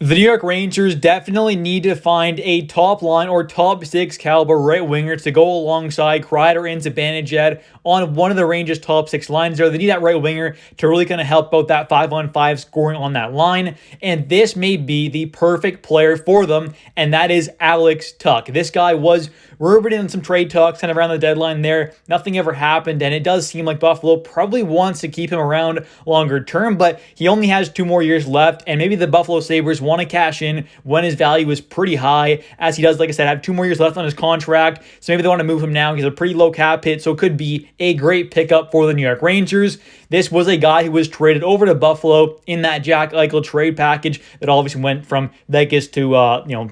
The New York Rangers definitely need to find a top line or top six caliber right winger to go alongside Kreider and Zibanejad on one of the Rangers' top six lines there. They need that right winger to really kind of help out that 5-on-5 scoring on that line. And this may be the perfect player for them, and that is Alex Tuch. This guy was rumored in some trade talks kind of around the deadline there. Nothing ever happened, and it does seem like Buffalo probably wants to keep him around longer term, but he only has 2 more years left, and maybe the Buffalo Sabres want to cash in when his value is pretty high, as he does, like I said, have 2 more years left on his contract. So maybe they want to move him now. He's a pretty low cap hit, so it could be a great pickup for the New York Rangers. This was a guy who was traded over to Buffalo in that Jack Eichel trade package that obviously went from Vegas to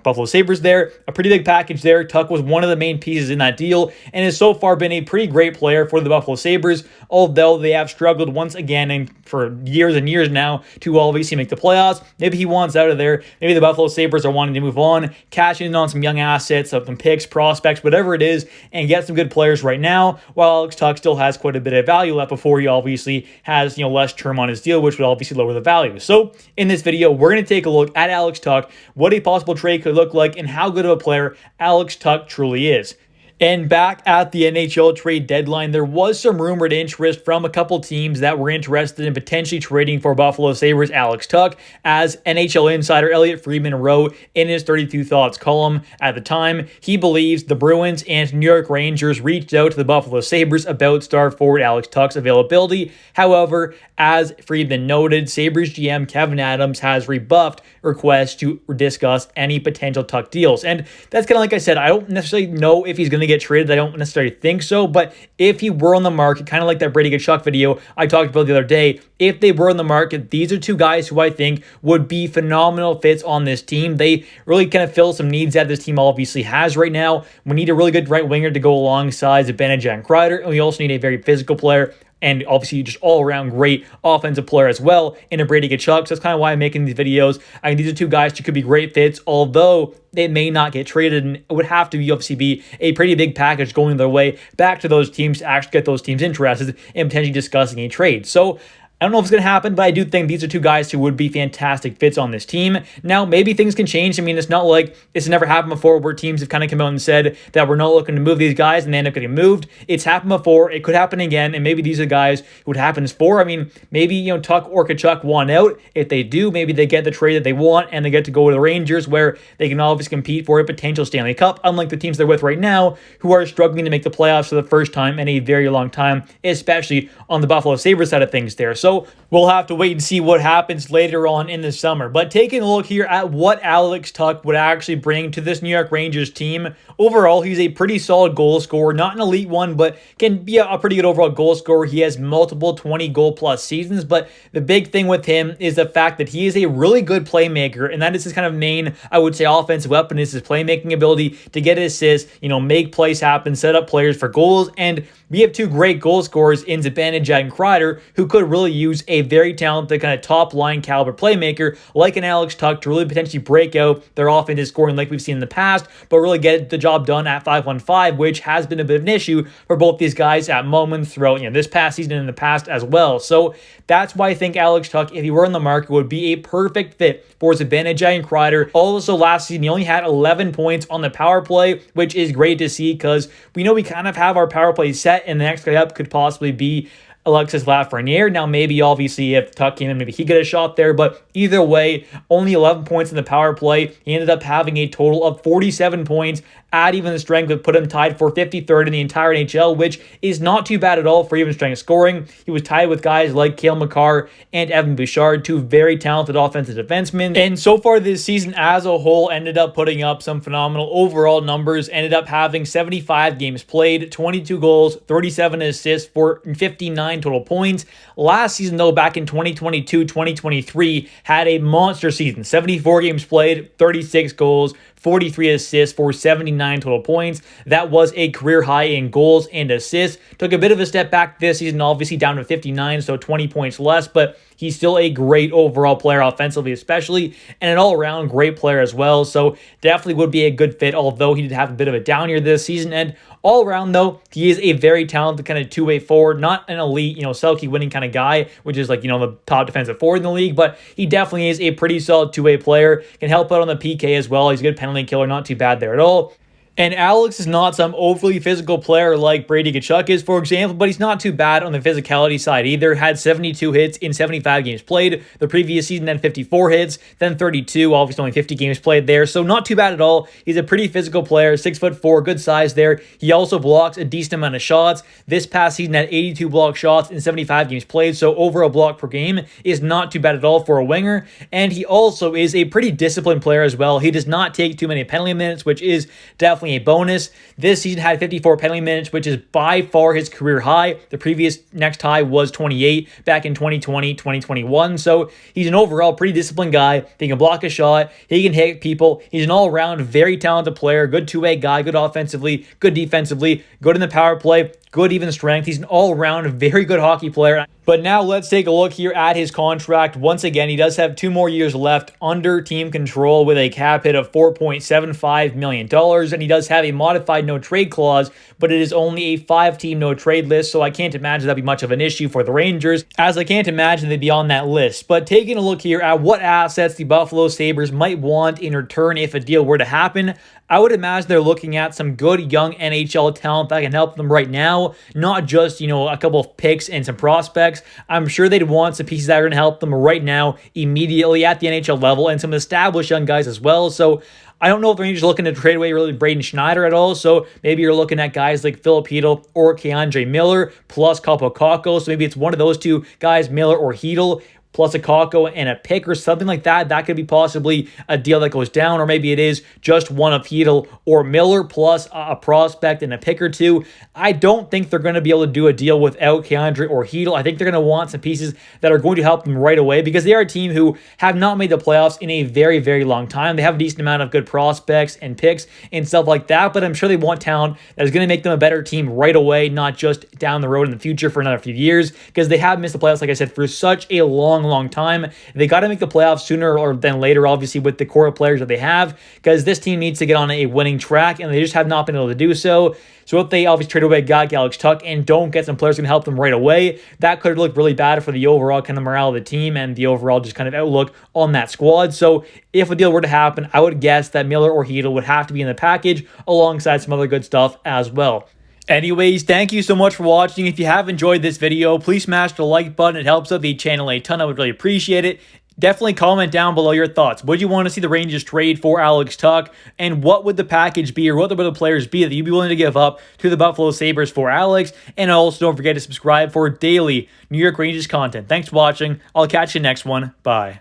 Buffalo Sabres there. A pretty big package there. Tuch was one of the main pieces in that deal and has so far been a pretty great player for the Buffalo Sabres, although they have struggled once again and for years and years now to obviously make the playoffs. Maybe he wants out of there. Maybe the Buffalo Sabres are wanting to move on, cash in on some young assets, some picks, prospects, whatever it is, and get some good players right now, while Alex Tuch still has quite a bit of value left before he obviously has less term on his deal, which would obviously lower the value. So in this video, we're going to take a look at Alex Tuch, what a possible trade could look like, and how good of a player Alex Tuch truly is. And back at the NHL trade deadline, there was some rumored interest from a couple teams that were interested in potentially trading for Buffalo Sabres Alex Tuch, as NHL insider Elliot Friedman wrote in his 32 Thoughts column at the time. He believes the Bruins and New York Rangers reached out to the Buffalo Sabres about star forward Alex Tuch's availability. However, as Friedman noted, Sabres GM Kevin Adams has rebuffed requests to discuss any potential Tuch deals. And that's kind of like I said, I don't necessarily know if he's going to get traded. I don't necessarily think so, but if he were on the market, kind of like that Brady Tkachuk video I talked about the other day, if they were on the market, these are 2 guys who I think would be phenomenal fits on this team. They really kind of fill some needs that this team obviously has right now. We need a really good right winger to go alongside Zibanejad and Kreider, and we also need a very physical player and obviously just all-around great offensive player as well in a Brady Tkachuk. So that's kind of why I'm making these videos. I mean, these are 2 guys who could be great fits, although they may not get traded, and it would have to obviously be a pretty big package going their way back to those teams to actually get those teams interested in potentially discussing a trade. So I don't know if it's going to happen, but I do think these are 2 guys who would be fantastic fits on this team. Now, maybe things can change. I mean, it's not like it's never happened before where teams have kind of come out and said that we're not looking to move these guys and they end up getting moved. It's happened before. It could happen again, and maybe these are guys who it happens for. I mean, maybe, Tuch or Tkachuk want out. If they do, maybe they get the trade that they want and they get to go to the Rangers, where they can obviously compete for a potential Stanley Cup, unlike the teams they're with right now, who are struggling to make the playoffs for the first time in a very long time, especially on the Buffalo Sabres side of things there. So we'll have to wait and see what happens later on in the summer. But taking a look here at what Alex Tuch would actually bring to this New York Rangers team, overall, he's a pretty solid goal scorer. Not an elite one, but can be a pretty good overall goal scorer. He has multiple 20-goal-plus seasons, but the big thing with him is the fact that he is a really good playmaker, and that is his kind of main, I would say, offensive weapon is his playmaking ability to get assists, make plays happen, set up players for goals, and we have 2 great goal scorers in Zibanejad and Kreider who could really use a very talented kind of top-line caliber playmaker like an Alex Tuch to really potentially break out their offensive scoring like we've seen in the past, but really get the job done at 5-on-5, which has been a bit of an issue for both these guys at moments throughout this past season and in the past as well. So that's why I think Alex Tuch, if he were on the market, would be a perfect fit for Zibanejad and Kreider. Also, last season, he only had 11 points on the power play, which is great to see because we know we kind of have our power play set, and the next guy up could possibly be Alexis Lafreniere. Now, maybe obviously if Tuch came in, maybe he get a shot there, but either way, only 11 points in the power play. He ended up having a total of 47 points. Add even the strength would put him tied for 53rd in the entire NHL, which is not too bad at all for even strength scoring. He was tied with guys like Cale Makar and Evan Bouchard, 2 very talented offensive defensemen. And so far this season as a whole ended up putting up some phenomenal overall numbers, ended up having 75 games played, 22 goals, 37 assists for 59 total points. Last season, though, back in 2022-2023, had a monster season. 74 games played, 36 goals, 43 assists for 79 total points. That was a career high in goals and assists. Took a bit of a step back this season, obviously down to 59, so 20 points less, but he's still a great overall player offensively, especially, and an all-around great player as well. So definitely would be a good fit, although he did have a bit of a down year this season. And all around, though, he is a very talented kind of two-way forward, not an elite, Selke winning kind of guy, which is like, the top defensive forward in the league, but he definitely is a pretty solid two-way player, can help out on the PK as well. He's a good penalty killer, not too bad there at all. And Alex is not some overly physical player like Brady Tkachuk is, for example, but he's not too bad on the physicality side either. Had 72 hits in 75 games played. The previous season had 54 hits, then 32, obviously only 50 games played there, so not too bad at all. He's a pretty physical player, 6'4", good size there. He also blocks a decent amount of shots. This past season had 82 block shots in 75 games played, so over a block per game is not too bad at all for a winger. And he also is a pretty disciplined player as well. He does not take too many penalty minutes, which is definitely a bonus. This season had 54 penalty minutes, which is by far his career high. The previous next high was 28 back in 2020, 2021. So he's an overall pretty disciplined guy. He can block a shot. He can hit people. He's an all-around very talented player, good two-way guy, good offensively, good defensively, good in the power play, good even strength. He's an all-around very good hockey player. But now let's take a look here at his contract. Once again, he does have 2 more years left under team control with a cap hit of $4.75 million. And he does have a modified no-trade clause, but it is only a 5-team no-trade list, so I can't imagine that'd be much of an issue for the Rangers, as I can't imagine they'd be on that list. But taking a look here at what assets the Buffalo Sabres might want in return if a deal were to happen, I would imagine they're looking at some good young NHL talent that can help them right now, not just, a couple of picks and some prospects. I'm sure they'd want some pieces that are going to help them right now, immediately at the NHL level, and some established young guys as well. So I don't know if the Rangers are looking to trade away really Braden Schneider at all, so maybe you're looking at guys like Philip Hedl or Keandre Miller, plus Kaapo Kakko, so maybe it's one of those two guys, Miller or Hedl, plus a Kakko and a pick or something like that. That could be possibly a deal that goes down, or maybe it is just one of Hedl or Miller plus a prospect and a pick or two. I don't think they're going to be able to do a deal without Keandre or Hedl. I think they're going to want some pieces that are going to help them right away, because they are a team who have not made the playoffs in a very, very long time. They have a decent amount of good prospects and picks and stuff like that, but I'm sure they want talent that is going to make them a better team right away, not just down the road in the future for another few years, because they have missed the playoffs, like I said, for such a long time. They got to make the playoffs sooner or than later, obviously, with the core of players that they have, because this team needs to get on a winning track, and they just have not been able to do so. So if they obviously trade away a guy like Alex Tuch and don't get some players who can help them right away, that could look really bad for the overall kind of morale of the team and the overall just kind of outlook on that squad. So if a deal were to happen, I would guess that Miller or Hedl would have to be in the package alongside some other good stuff as well. Anyways, thank you so much for watching. If you have enjoyed this video, please smash the like button. It helps out the channel a ton. I would really appreciate it. Definitely comment down below your thoughts. Would you want to see the Rangers trade for Alex Tuch? And what would the package be, or what would the players be that you'd be willing to give up to the Buffalo Sabres for Alex? And also don't forget to subscribe for daily New York Rangers content. Thanks for watching. I'll catch you next one. Bye.